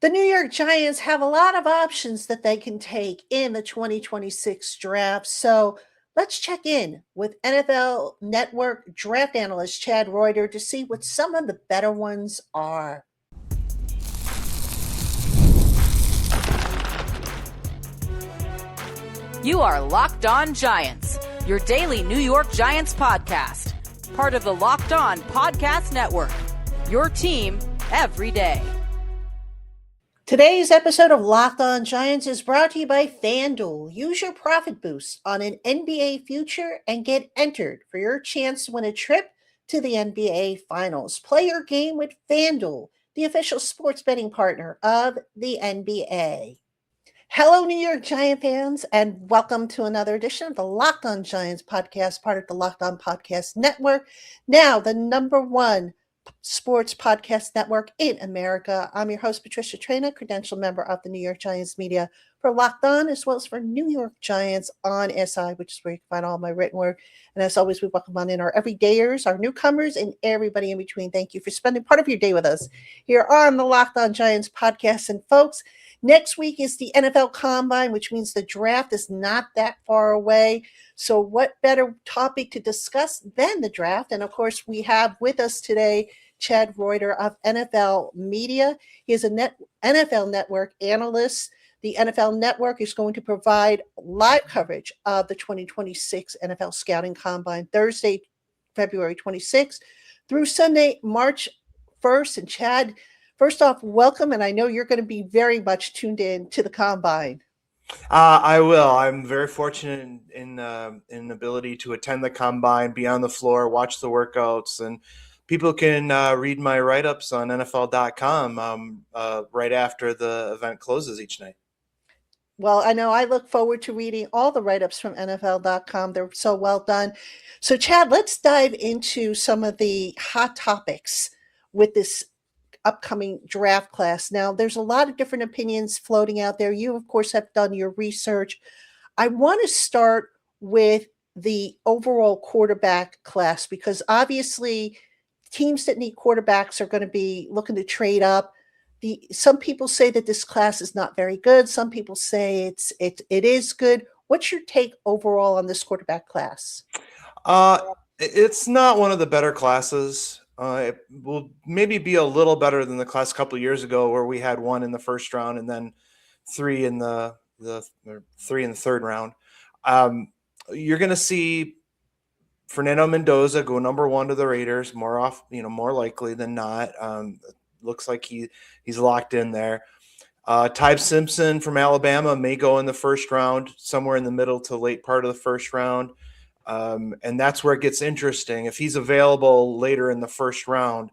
The New York Giants have a lot of options that they can take in the 2026 draft. So let's check in with NFL Network draft analyst Chad Reuter to see what some of the better ones are. You are Locked On Giants, your daily New York Giants podcast, part of the Locked On Podcast Network, your team every day. Today's episode of Locked On Giants is brought to you by FanDuel. Use your profit boost on an NBA future and get entered for your chance to win a trip to the NBA Finals. Play your game with FanDuel, the official sports betting partner of the NBA. Hello, New York Giant fans, and welcome to another edition of the Locked On Giants podcast, part of the Locked On Podcast Network, now the number one sports podcast network in America. I'm your host, Patricia Traina, credential member of the New York Giants media for Locked On, as well as for New York Giants on SI, which is where you can find all my written work. And as always, we welcome on in our everydayers, our newcomers, and everybody in between. Thank you for spending part of your day with us here on the Locked On Giants podcast. And folks, next week is the NFL Combine, which means the draft is not that far away. So what better topic to discuss than the draft? And of course, we have with us today Chad Reuter of NFL Media. He is a NFL Network analyst. The NFL Network is going to provide live coverage of the 2026 NFL Scouting Combine, Thursday, February 26th through Sunday, March 1st. And Chad, first off, welcome. And I know you're going to be very much tuned in to the Combine. I will. I'm very fortunate in the ability to attend the Combine, be on the floor, watch the workouts, and people can read my write-ups on NFL.com right after the event closes each night. Well, I know I look forward to reading all the write-ups from NFL.com. They're so well done. So, Chad, let's dive into some of the hot topics with this upcoming draft class. Now, there's a lot of different opinions floating out there. You, of course, have done your research. I want to start with the overall quarterback class because obviously teams that need quarterbacks are going to be looking to trade up. Some people say that this class is not very good. Some people say it is good. What's your take overall on this quarterback class? It's not one of the better classes. It will maybe be a little better than the class a couple of years ago, where we had one in the first round and then three in the third round. You're going to see Fernando Mendoza go number one to the Raiders more likely than not. Looks like he's locked in there. Ty Simpson from Alabama may go in the first round, somewhere in the middle to late part of the first round. And that's where it gets interesting. If he's available later in the first round,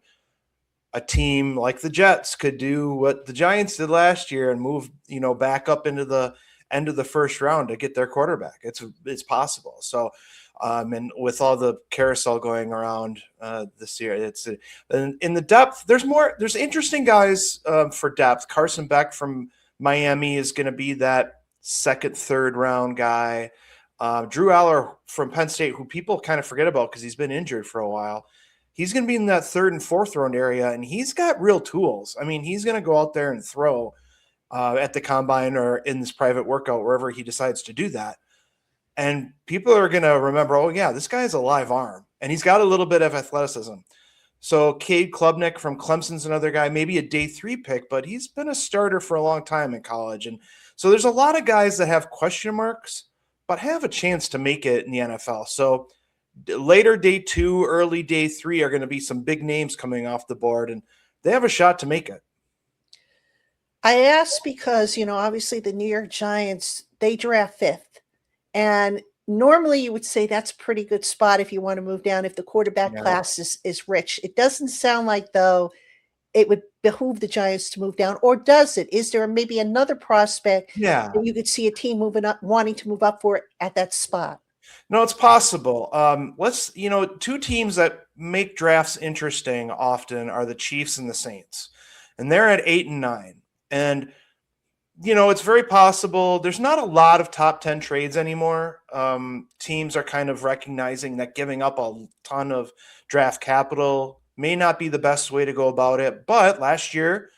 a team like the Jets could do what the Giants did last year and move, back up into the end of the first round to get their quarterback. It's possible. So, and with all the carousel going around this year, in the depth, there's interesting guys for depth. Carson Beck from Miami is going to be that second, third round guy. Drew Aller from Penn State, who people kind of forget about because he's been injured for a while. He's going to be in that third and fourth round area, and he's got real tools. I mean, he's going to go out there and throw at the Combine or in this private workout, wherever he decides to do that. And people are going to remember, oh, yeah, this guy has a live arm, and he's got a little bit of athleticism. So Cade Klubnik from Clemson's another guy, maybe a day 3 pick, but he's been a starter for a long time in college. And so there's a lot of guys that have question marks, but have a chance to make it in the NFL. So later day 2, early day 3 are going to be some big names coming off the board, and they have a shot to make it. I asked because, obviously the New York Giants, they draft 5th. And normally you would say that's a pretty good spot if you want to move down, if the quarterback class is rich. It doesn't sound like, though, it would behoove the Giants to move down, or does it? Is there maybe another prospect that you could see a team moving up, wanting to move up for at that spot? No, it's possible. Two teams that make drafts interesting often are the Chiefs and the Saints, and they're at 8 and 9. And it's very possible. There's not a lot of top 10 trades anymore. Teams are kind of recognizing that giving up a ton of draft capital may not be the best way to go about it. But last year,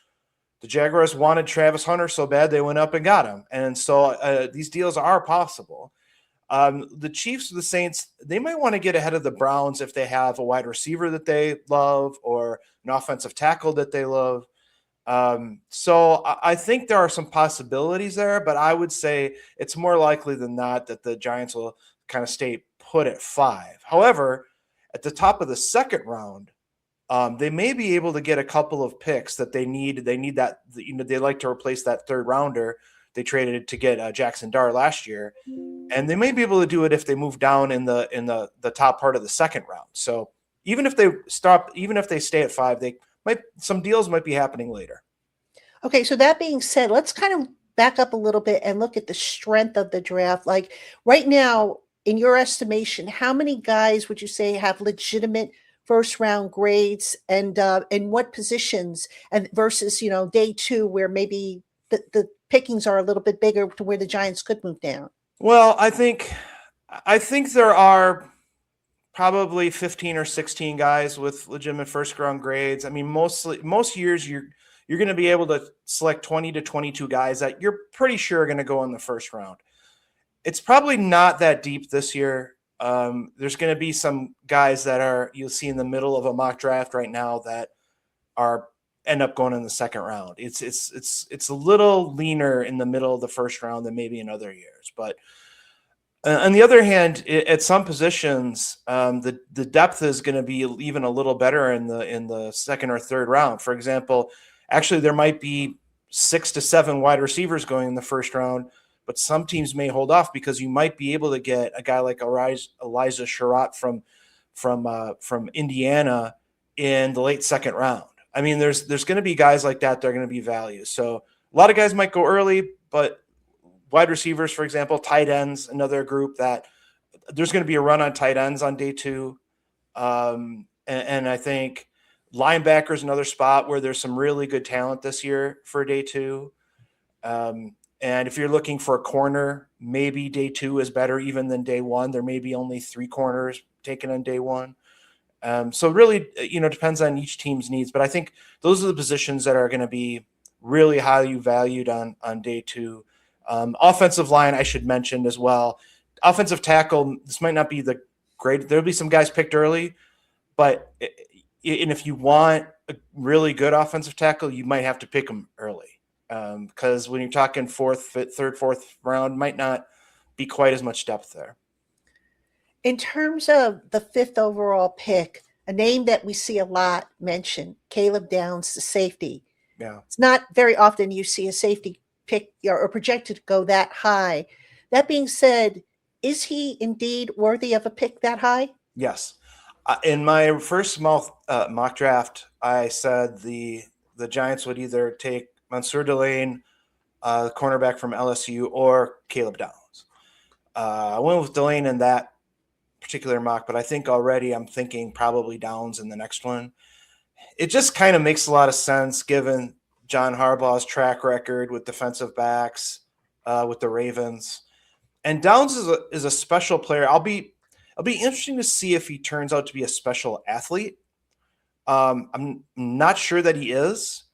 The Jaguars wanted Travis Hunter so bad they went up and got him. And so these deals are possible. The Chiefs or the Saints, they might want to get ahead of the Browns if they have a wide receiver that they love or an offensive tackle that they love. So I think there are some possibilities there, but I would say it's more likely than not that the Giants will kind of stay put at 5. However, at the top of the second round, they may be able to get a couple of picks that they need. They need that, they like to replace that third rounder they traded to get Jackson Dart last year. And they may be able to do it if they move down in the top part of the second round. So even if they stay at 5, some deals might be happening later. Okay, so that being said, let's kind of back up a little bit and look at the strength of the draft. Like right now, in your estimation, how many guys would you say have legitimate first round grades, and in what positions, and versus day 2 where maybe the pickings are a little bit bigger to where the Giants could move down? Well, I think there are probably 15 or 16 guys with legitimate first round grades. I mean, most years you're going to be able to select 20 to 22 guys that you're pretty sure are going to go in the first round. It's probably not that deep this year. There's going to be some guys that you'll see in the middle of a mock draft right now that end up going in the second round. It's a little leaner in the middle of the first round than maybe in other years. But on the other hand, at some positions, the depth is going to be even a little better in the second or third round. For example, actually there might be 6 to 7 wide receivers going in the first round, but some teams may hold off because you might be able to get a guy like Elijah Sherratt from Indiana in the late second round. I mean, there's going to be guys like that are going to be values. So a lot of guys might go early, but wide receivers, for example, tight ends, another group that there's going to be a run on tight ends on day 2. And I think linebacker is another spot where there's some really good talent this year for day 2. And if you're looking for a corner, maybe day 2 is better even than day 1. There may be only 3 corners taken on day 1. So really, depends on each team's needs. But I think those are the positions that are going to be really highly valued on day 2. Offensive line, I should mention as well. Offensive tackle, this might not be the great. There'll be some guys picked early, but if you want a really good offensive tackle, you might have to pick them early. Because when you're talking third, fourth round, might not be quite as much depth there. In terms of the 5th overall pick, a name that we see a lot mentioned, Caleb Downs, the safety. Yeah. It's not very often you see a safety pick or projected to go that high. That being said, is he indeed worthy of a pick that high? Yes. In my first mock draft, I said the Giants would either take Mansour Delane, cornerback from LSU, or Caleb Downs. I went with Delane in that particular mock, but I think already I'm thinking probably Downs in the next one. It just kind of makes a lot of sense given John Harbaugh's track record with defensive backs with the Ravens. And Downs is a special player. It'll be interesting to see if he turns out to be a special athlete. I'm not sure that he is,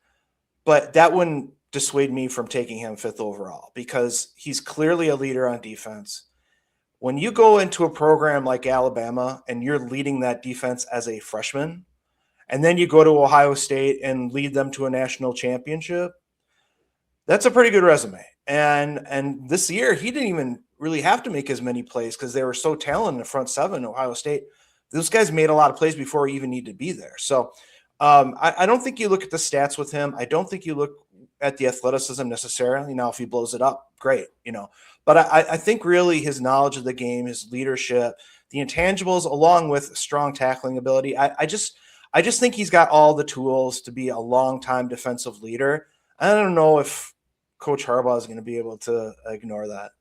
but that wouldn't dissuade me from taking him 5th overall because he's clearly a leader on defense. When you go into a program like Alabama and you're leading that defense as a freshman, and then you go to Ohio State and lead them to a national championship, that's a pretty good resume. And this year, he didn't even really have to make as many plays because they were so talented in the front 7 at Ohio State. Those guys made a lot of plays before he even needed to be there. So I don't think you look at the stats with him. I don't think you look at the athleticism necessarily. Now, if he blows it up, great, But I think really his knowledge of the game, his leadership, the intangibles, along with strong tackling ability, I just think he's got all the tools to be a long-time defensive leader. I don't know if Coach Harbaugh is going to be able to ignore that.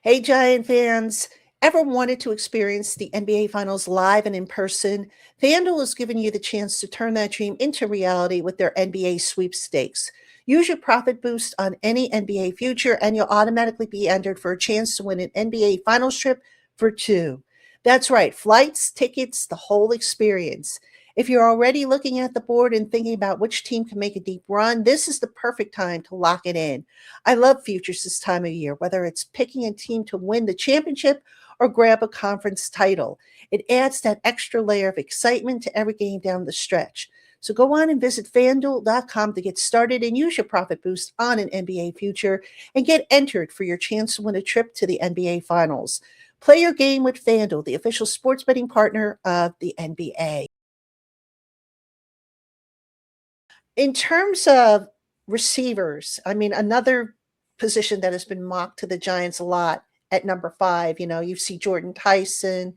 Hey, Giant fans. Ever wanted to experience the NBA Finals live and in person? FanDuel has given you the chance to turn that dream into reality with their NBA sweepstakes. Use your profit boost on any NBA future, and you'll automatically be entered for a chance to win an NBA Finals trip for 2. That's right, flights, tickets, the whole experience. If you're already looking at the board and thinking about which team can make a deep run, this is the perfect time to lock it in. I love futures this time of year, whether it's picking a team to win the championship or grab a conference title. It adds that extra layer of excitement to every game down the stretch. So go on and visit fanduel.com to get started and use your profit boost on an NBA future and get entered for your chance to win a trip to the NBA Finals. Play your game with FanDuel, the official sports betting partner of the NBA. In terms of receivers, I mean, another position that has been mocked to the Giants a lot at number 5, you see Jordan Tyson,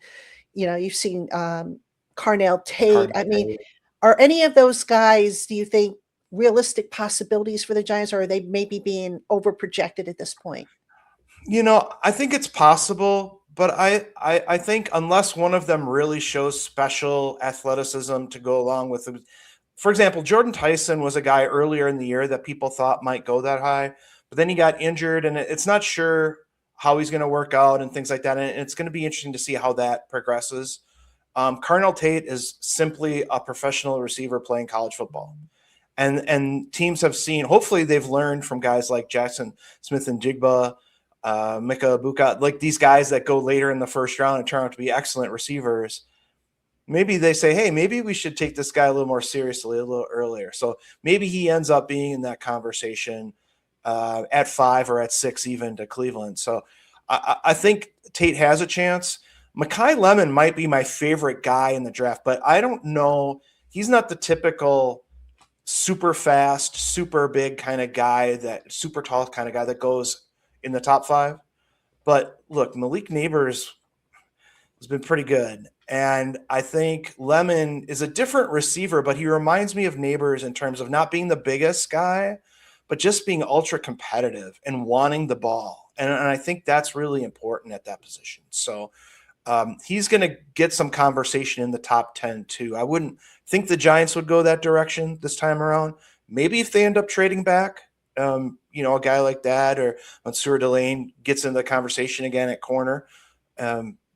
you've seen Carnell Tate. I mean, are any of those guys, do you think, realistic possibilities for the Giants, or are they maybe being overprojected at this point? I think it's possible, but I think unless one of them really shows special athleticism to go along with it. For example, Jordan Tyson was a guy earlier in the year that people thought might go that high, but then he got injured, and it's not sure how he's going to work out and things like that. And it's going to be interesting to see how that progresses. Carnell Tate is simply a professional receiver playing college football. And teams have seen, hopefully they've learned from guys like Jackson Smith and Jigba, Mika Buka, like these guys that go later in the first round and turn out to be excellent receivers. Maybe they say, hey, maybe we should take this guy a little more seriously a little earlier. So maybe he ends up being in that conversation at 5 or at 6 even to Cleveland. So I think Tate has a chance. Mekhi Lemon might be my favorite guy in the draft, but I don't know. He's not the typical super fast, super big kind of guy, that super tall kind of guy that goes in the top 5. But look, Malik Neighbors has been pretty good. And I think Lemon is a different receiver, but he reminds me of Neighbors in terms of not being the biggest guy, but just being ultra competitive and wanting the ball. And I think that's really important at that position. So he's going to get some conversation in the top 10 too. I wouldn't think the Giants would go that direction this time around. Maybe if they end up trading back, a guy like that, or Mansour Delane gets into the conversation again at corner.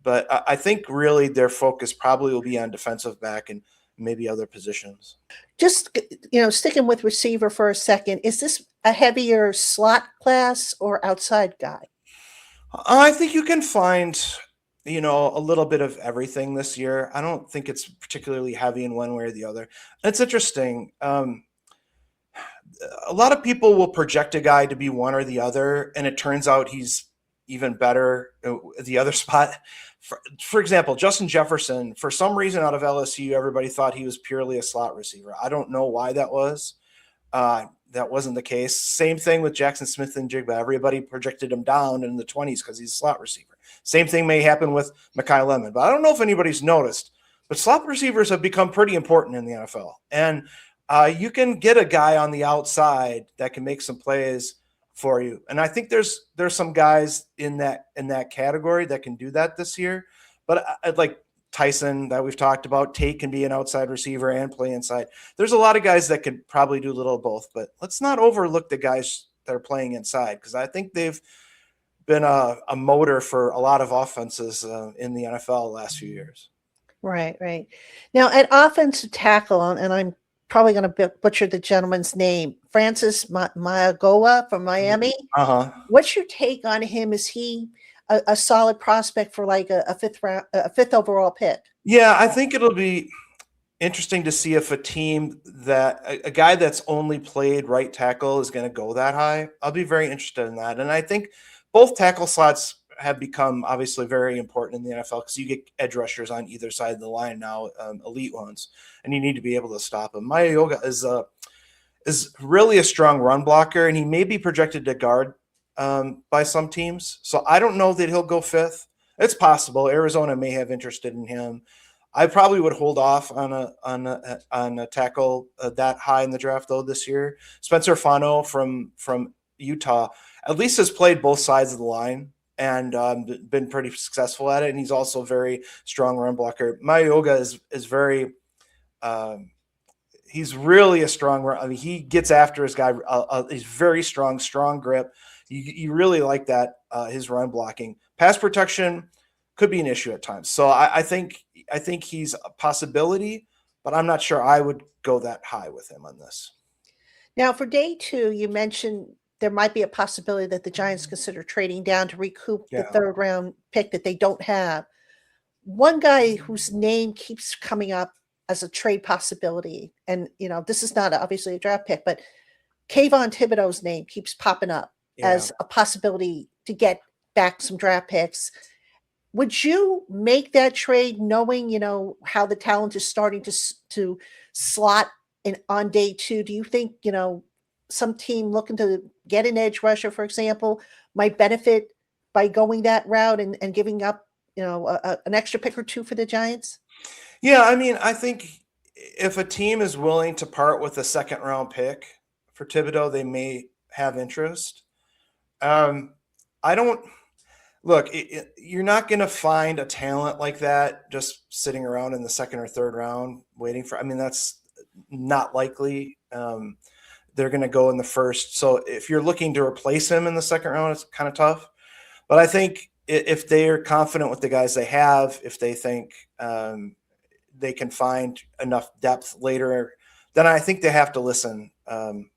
But I think really their focus probably will be on defensive back and maybe other positions. Just, sticking with receiver for a second, is this a heavier slot class or outside guy? I think you can find, a little bit of everything this year. I don't think it's particularly heavy in one way or the other. It's interesting. A lot of people will project a guy to be one or the other, and it turns out he's even better at the other spot. For example, Justin Jefferson, for some reason out of LSU, everybody thought he was purely a slot receiver. I don't know why that was. That wasn't the case. Same thing with Jackson Smith and Jigba. Everybody projected him down in the 20s because he's a slot receiver. Same thing may happen with Mekhi Lemon. But I don't know if anybody's noticed, but slot receivers have become pretty important in the NFL. And you can get a guy on the outside that can make some plays for you. And I think there's some guys in that category that can do that this year. But I'd like Tyson that we've talked about. Tate can be an outside receiver and play inside. There's a lot of guys that could probably do a little of both, but let's not overlook the guys that are playing inside, because I think they've been a motor for a lot of offenses in the NFL the last few years. Right. Now, at offensive tackle, and I'm probably going to butcher the gentleman's name, Francis Mauigoa from Miami. What's your take on him? Is he a solid prospect for like a fifth overall pick? Yeah, I think it'll be interesting to see if a team that a guy that's only played right tackle is going to go that high. I'll be very interested in that. And I think both tackle slots have become obviously very important in the NFL because you get edge rushers on either side of the line now, elite ones, and you need to be able to stop them. Mauigoa is really a strong run blocker, and he may be projected to guard by some teams. So I don't know that he'll go 5th. It's possible Arizona may have interested in him. I probably would hold off on a tackle that high in the draft though this year. Spencer Fano from Utah at least has played both sides of the line and been pretty successful at it. And he's also a very strong run blocker. Mauigoa is very he's really a strong run. I mean, he gets after his guy. He's very strong grip. You really like that, his run blocking. Pass protection could be an issue at times. So I think he's a possibility, but I'm not sure I would go that high with him on this. Now, for day 2, you mentioned there might be a possibility that the Giants consider trading down to recoup the Yeah. third-round pick that they don't have. One guy whose name keeps coming up as a trade possibility, and, this is not obviously a draft pick, but Kayvon Thibodeau's name keeps popping up Yeah. as a possibility to get back some draft picks. Would you make that trade knowing, how the talent is starting to slot in on day 2? Do you think, some team looking to get an edge rusher, for example, might benefit by going that route and giving up, an extra pick or 2 for the Giants? Yeah, I mean, I think if a team is willing to part with a second round pick for Thibodeau, they may have interest. I don't look. You're not going to find a talent like that just sitting around in the second or third round waiting for. I mean, that's not likely. They're going to go in the first. So if you're looking to replace him in the second round, it's kind of tough. But I think if they are confident with the guys they have, if they think they can find enough depth later, then I think they have to listen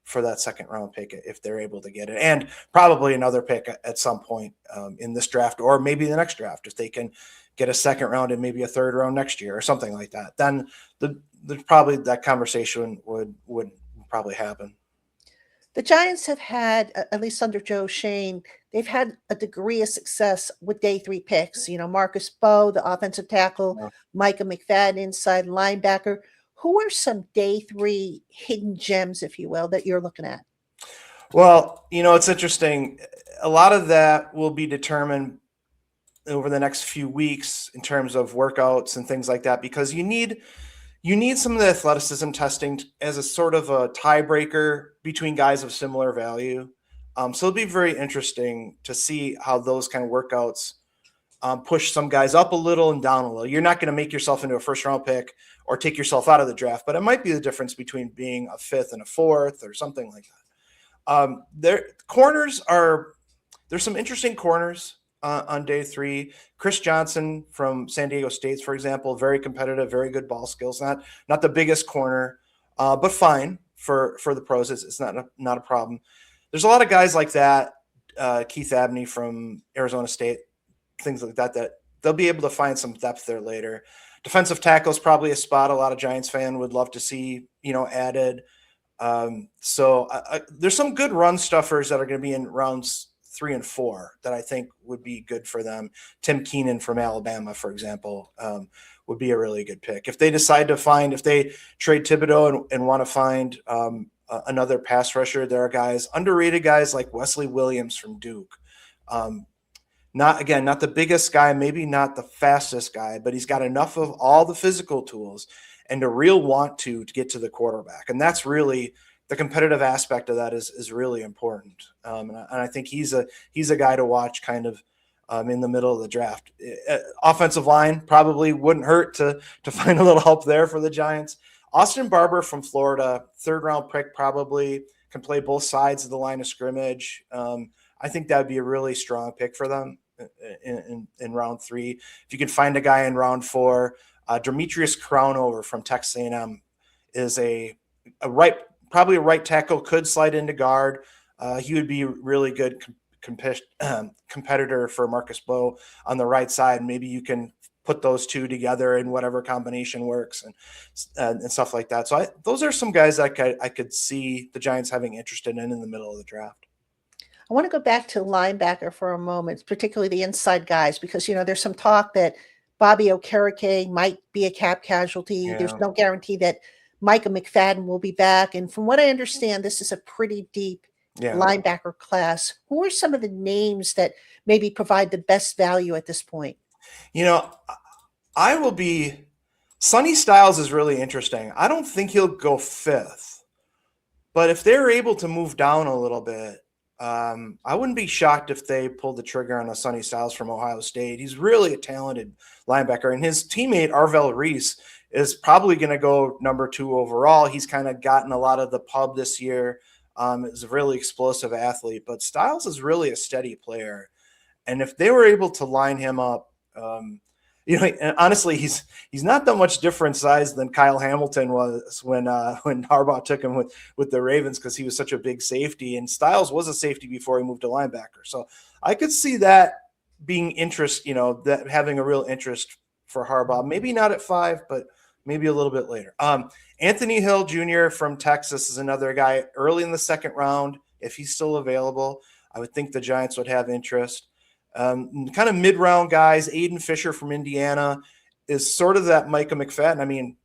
for that second round pick if they're able to get it, and probably another pick at some point in this draft or maybe the next draft if they can get a second round and maybe a third round next year or something like that. Then probably that conversation would probably happen. The Giants have had, at least under Joe Shane, they've had a degree of success with day 3 picks. Marcus Bowe, the offensive tackle, Yeah. Micah McFadden, inside linebacker. Who are some day 3 hidden gems, if you will, that you're looking at? Well, it's interesting. A lot of that will be determined over the next few weeks in terms of workouts and things like that, because you need some of the athleticism testing as a sort of a tiebreaker between guys of similar value. So it'll be very interesting to see how those kind of workouts push some guys up a little and down a little. You're not going to make yourself into a first round pick or take yourself out of the draft, but it might be the difference between being a 5th and a 4th or something like that. There's some interesting corners on day 3. Chris Johnson from San Diego State, for example, very competitive, very good ball skills. Not the biggest corner, but fine for the pros. It's not a problem. There's a lot of guys like that. Keith Abney from Arizona State, things like that they'll be able to find some depth there later. Defensive tackle is probably a spot a lot of Giants fan would love to see, added. So there's some good run stuffers that are going to be in rounds 3 and 4 that I think would be good for them. Tim Keenan from Alabama, for example, would be a really good pick. If they decide to if they trade Thibodeau and want to find another pass rusher, there are underrated guys like Wesley Williams from Duke. Not the biggest guy, maybe not the fastest guy, but he's got enough of all the physical tools and a real want to get to the quarterback. And that's really the competitive aspect of that is really important. And I think he's a guy to watch kind of in the middle of the draft. Offensive line probably wouldn't hurt to find a little help there for the Giants. Austin Barber from Florida, 3rd round pick, probably can play both sides of the line of scrimmage. I think that would be a really strong pick for them in round 3. If you can find a guy in round 4, Demetrius Crownover from Texas A&M is probably a right tackle, could slide into guard. He would be a really good competitor for Marcus Bowe on the right side. Maybe you can put those two together in whatever combination works and stuff like that. So those are some guys I could see the Giants having interest in the middle of the draft. I want to go back to linebacker for a moment, particularly the inside guys, because, there's some talk that Bobby Okereke might be a cap casualty. Yeah. There's no guarantee that Micah McFadden will be back. And from what I understand, this is a pretty deep linebacker class. Who are some of the names that maybe provide the best value at this point? Sonny Styles is really interesting. I don't think he'll go 5th, but if they're able to move down a little bit, I wouldn't be shocked if they pulled the trigger on a Sonny Styles from Ohio State. He's really a talented linebacker, and his teammate Arvell Reese is probably going to go number 2 overall. He's kind of gotten a lot of the pub this year. Is a really explosive athlete, but Styles is really a steady player. And if they were able to line him up And honestly, he's not that much different size than Kyle Hamilton was when Harbaugh took him with the Ravens, because he was such a big safety, and Styles was a safety before he moved to linebacker. So I could see that being interest, that having a real interest for Harbaugh. Maybe not at 5, but maybe a little bit later. Anthony Hill Jr. from Texas is another guy early in the second round. If he's still available, I would think the Giants would have interest. Kind of mid-round guys, Aiden Fisher from Indiana is sort of that Micah McFadden. I mean,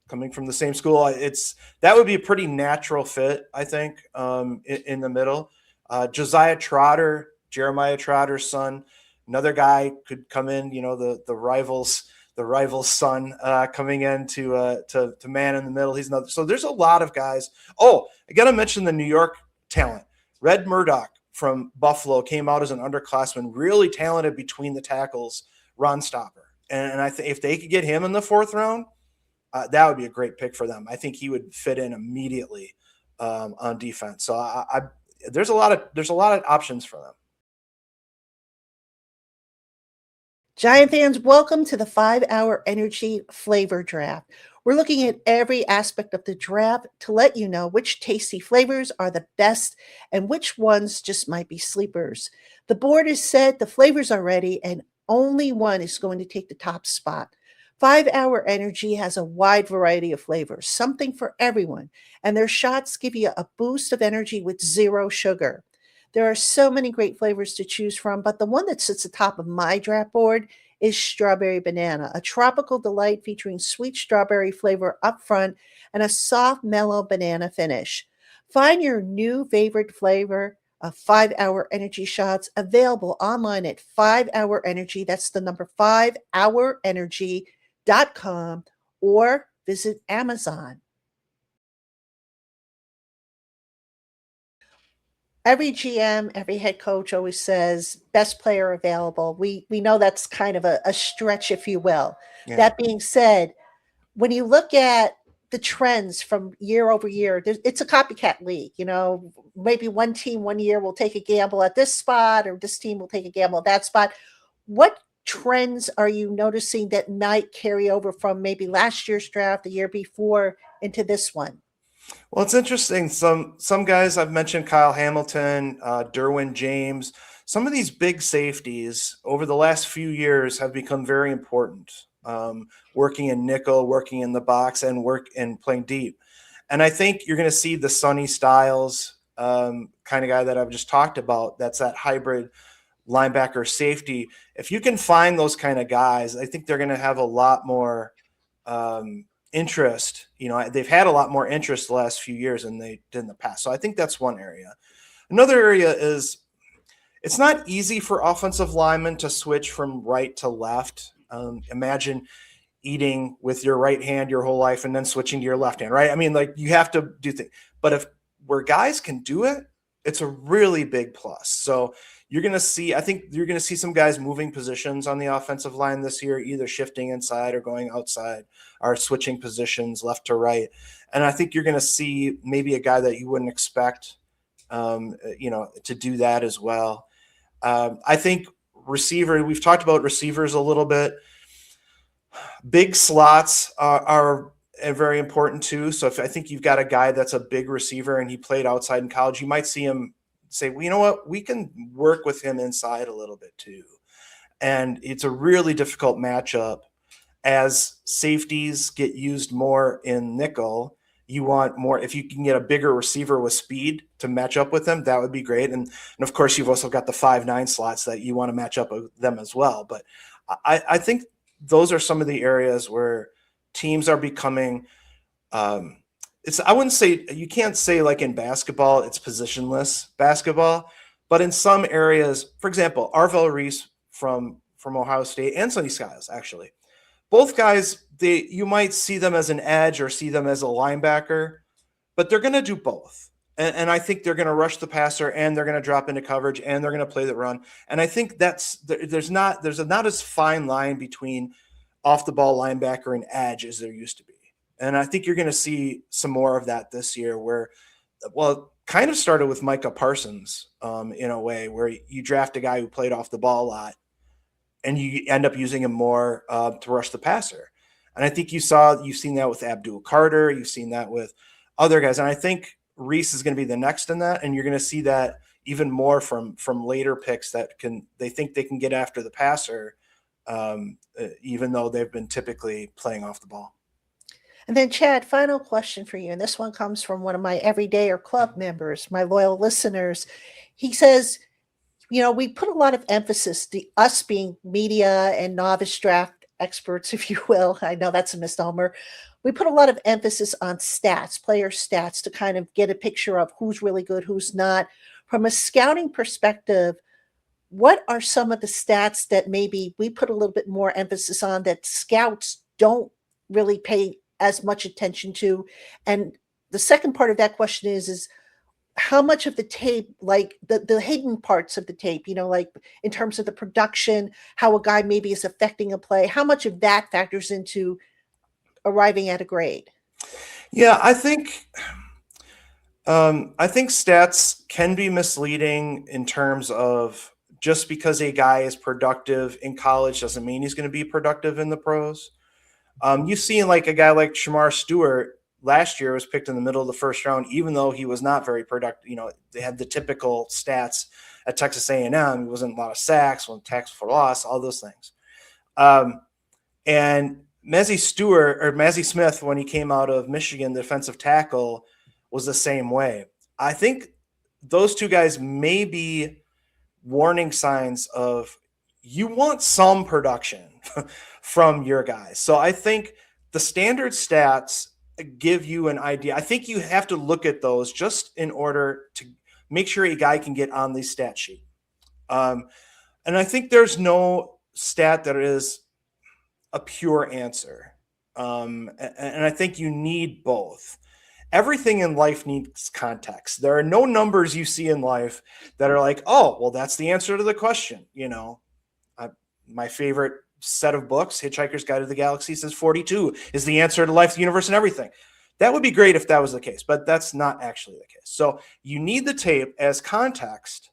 coming from the same school, that would be a pretty natural fit, I think, in the middle. Josiah Trotter, Jeremiah Trotter's son, another guy could come in. The rival's son coming in to man in the middle. He's another. So there's a lot of guys. Oh, I got to mention the New York talent, Red Murdoch from Buffalo, came out as an underclassman, really talented between the tackles, run stopper. And I think if they could get him in the 4th round, that would be a great pick for them. I think he would fit in immediately on defense. So there's a lot of options for them. Giant fans, welcome to the 5-Hour Energy Flavor Draft. We're looking at every aspect of the draft to let you know which tasty flavors are the best and which ones just might be sleepers. The board is set, the flavors are ready, and only one is going to take the top spot. 5-Hour Energy has a wide variety of flavors, something for everyone, and their shots give you a boost of energy with 0 sugar. There are so many great flavors to choose from, but the one that sits atop of my draft board is Strawberry Banana, a tropical delight featuring sweet strawberry flavor up front and a soft, mellow banana finish. Find your new favorite flavor of 5-Hour Energy shots available online at 5-Hour Energy. That's the number 5hourenergy.com, or visit Amazon. Every GM, every head coach always says best player available. We know that's kind of a stretch, if you will. Yeah. That being said, when you look at the trends from year over year, it's a copycat league. Maybe one team one year will take a gamble at this spot, or this team will take a gamble at that spot. What trends are you noticing that might carry over from maybe last year's draft, the year before, into this one? Well, it's interesting. Some guys I've mentioned, Kyle Hamilton, Derwin James, some of these big safeties over the last few years have become very important, working in nickel, working in the box, and playing deep. And I think you're going to see the Sonny Styles kind of guy that I've just talked about. That's that hybrid linebacker safety. If you can find those kind of guys, I think they're going to have a lot more interest. They've had a lot more interest the last few years than they did in the past. So I think that's one area. Another area is it's not easy for offensive linemen to switch from right to left. Imagine eating with your right hand your whole life and then switching to your left hand, right? I mean, you have to do things. But where guys can do it, it's a really big plus. So I think you're going to see some guys moving positions on the offensive line this year, either shifting inside or going outside, or switching positions left to right. And I think you're going to see maybe a guy that you wouldn't expect, to do that as well. I think we've talked about receivers a little bit. Big slots are very important too. So I think you've got a guy that's a big receiver and he played outside in college, you might see him say, well, you know what, we can work with him inside a little bit too. And it's a really difficult matchup as safeties get used more in nickel. You want more, if you can get a bigger receiver with speed to match up with them, that would be great. And of course, you've also got the 5'9" slots that you want to match up with them as well. But I think those are some of the areas where teams are becoming I wouldn't say, you can't say like in basketball, it's positionless basketball, but in some areas, for example, Arvell Reese from Ohio State and Sonny Styles, actually, both guys, you might see them as an edge or see them as a linebacker, but they're going to do both. And I think they're going to rush the passer and they're going to drop into coverage and they're going to play the run. And I think there's not as fine line between off the ball linebacker and edge as there used to be. And I think you're going to see some more of that this year where, well, kind of started with Micah Parsons in a way where you draft a guy who played off the ball a lot and you end up using him more to rush the passer. And I think you've seen that with Abdul Carter. You've seen that with other guys. And I think Reese is going to be the next in that. And you're going to see that even more from later picks they think they can get after the passer, even though they've been typically playing off the ball. And then, Chad, final question for you. And this one comes from one of my everyday or club members, my loyal listeners. He says, we put a lot of emphasis, us being media and novice draft experts, if you will. I know that's a misnomer. We put a lot of emphasis on stats, player stats, to kind of get a picture of who's really good, who's not. From a scouting perspective, what are some of the stats that maybe we put a little bit more emphasis on that scouts don't really pay as much attention to? And the second part of that question is how much of the tape, like the hidden parts of the tape, like in terms of the production, how a guy maybe is affecting a play, how much of that factors into arriving at a grade? Yeah, I think stats can be misleading in terms of just because a guy is productive in college doesn't mean he's going to be productive in the pros. You've seen like a guy like Shamar Stewart last year was picked in the middle of the first round, even though he was not very productive. They had the typical stats at Texas A&M. He wasn't a lot of sacks, wasn't tackles for loss, all those things. And Mazi Smith, when he came out of Michigan, the defensive tackle, was the same way. I think those two guys may be warning signs of you want some production from your guys. So I think the standard stats give you an idea. I think you have to look at those just in order to make sure a guy can get on the stat sheet. And I think there's no stat that is a pure answer. And I think you need both. Everything in life needs context. There are no numbers you see in life that are like, oh, well, that's the answer to the question. My favorite set of books, Hitchhiker's Guide to the Galaxy, says 42 is the answer to life, the universe, and everything. That would be great if that was the case, but that's not actually the case. So you need the tape as context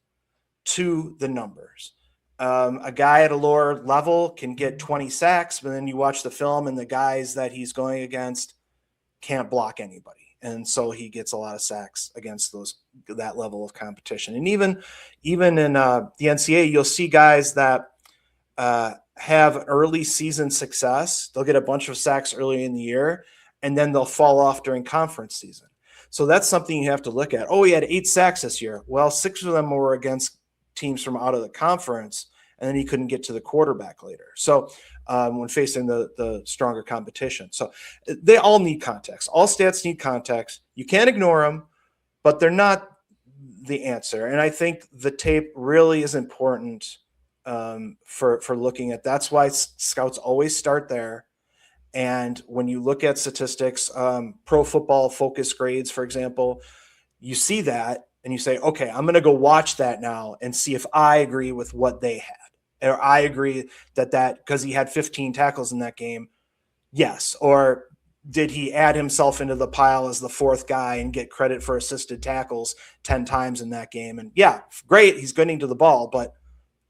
to the numbers. A guy at a lower level can get 20 sacks, but then you watch the film and the guys that he's going against can't block anybody. And so he gets a lot of sacks against that level of competition. And even in the NCAA, you'll see guys that have early season success. They'll get a bunch of sacks early in the year, and then they'll fall off during conference season. So that's something you have to look at. Oh, he had 8 sacks this year. Well, 6 of them were against teams from out of the conference, and then he couldn't get to the quarterback later. So when facing the stronger competition. So they all need context. All stats need context. You can't ignore them, but they're not the answer. And I think the tape really is important for looking at. That's why scouts always start there. And when you look at statistics, Pro Football Focus grades, for example, you see that and you say, okay, I'm going to go watch that now and see if I agree with what they had. Or I agree that because he had 15 tackles in that game, yes. Or did he add himself into the pile as the 4th guy and get credit for assisted tackles 10 times in that game? And yeah, great, he's getting to the ball, but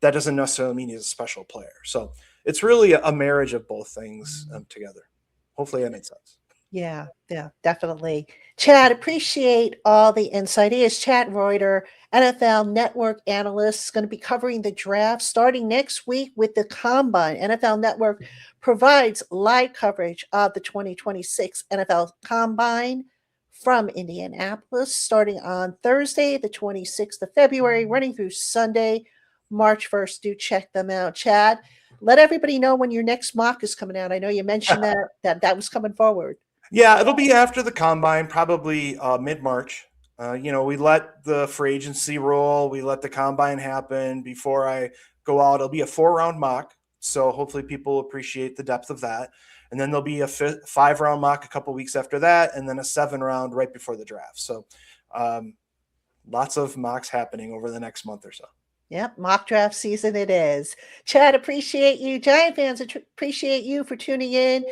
that doesn't necessarily mean he's a special player. So it's really a marriage of both things together. Hopefully that made sense. Yeah, definitely. Chad, appreciate all the insight. He is Chad Reuter, NFL Network analyst, going to be covering the draft starting next week with the Combine. NFL Network provides live coverage of the 2026 NFL Combine from Indianapolis, starting on Thursday, the 26th of February, running through Sunday, March 1st. Do check them out. Chad, let everybody know when your next mock is coming out. I know you mentioned that was coming forward. Yeah, it'll be after the Combine, probably mid-March. We let the free agency roll. We let the Combine happen before I go out. It'll be a 4-round mock, so hopefully people appreciate the depth of that. And then there'll be a 5-round mock a couple weeks after that, and then a 7-round right before the draft. So lots of mocks happening over the next month or so. Yep, mock draft season it is. Chad, appreciate you. Giant fans, appreciate you for tuning in.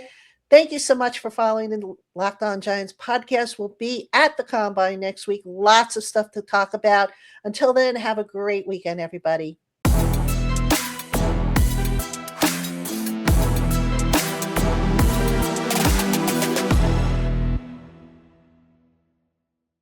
Thank you so much for following the Locked On Giants podcast. We'll be at the Combine next week. Lots of stuff to talk about. Until then, have a great weekend, everybody.